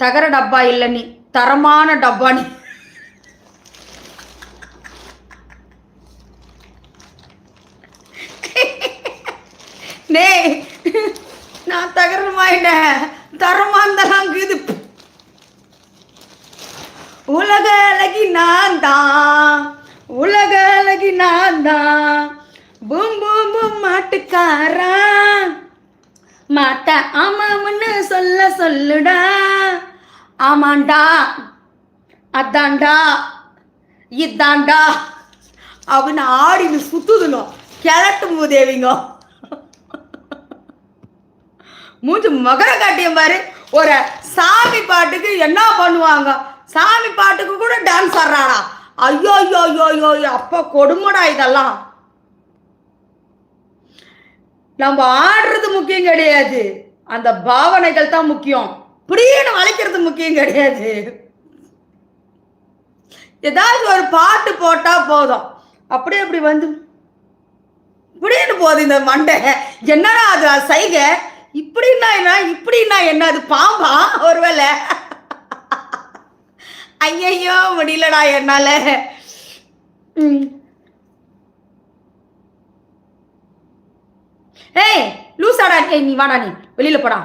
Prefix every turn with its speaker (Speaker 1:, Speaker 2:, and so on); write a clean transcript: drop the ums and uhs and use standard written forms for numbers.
Speaker 1: தகர டப்பா இல்ல, நீ தரமான டப்பா. நீ நே நான் தகரமாயின தரமாந்தலாம் இது. உலக அழகி நான் தான், உலக அழகி நான் தான், பூம் பூம் பூம் மாட்டுக்காரா, மாட்ட ஆமாம்னு சொல்ல சொல்லுடா, ஆமாண்டா அதாண்டா இதாண்டா அப்படின்னு ஆடின்னு சுத்துதுங்க கிழட்டு மூதேவிங்க. மூஞ்சி மகர காட்டியம் பாரு. ஒரு சாமி பாட்டுக்கு என்ன பண்ணுவாங்க, சாமி பாட்டுக்கு கூட டான்ஸ் ஆடுறாடா. ஐயோ ஐயோ ஐயோ ஐயோ, அப்ப கொடுமடா இதெல்லாம். நம்ம ஆடுறது முக்கியம் கிடையாது, அந்த பாவனைகள் தான் முக்கியம். இப்படின்னு வளைக்கிறது முக்கியம் கிடையாது. ஏதாவது ஒரு பாட்டு போட்டா போதும், அப்படியே அப்படி வந்து இப்படின்னு போகுது இந்த மண்டை. என்னடா அது சைகை, இப்படின்னா என்ன, இப்படின்னா என்ன, அது பாம்பா ஒருவேளை? ஐயையோ முடியலடா என்னால. ஏய் லூசாடா, நீ வாடா, நீ வெளியில போடா.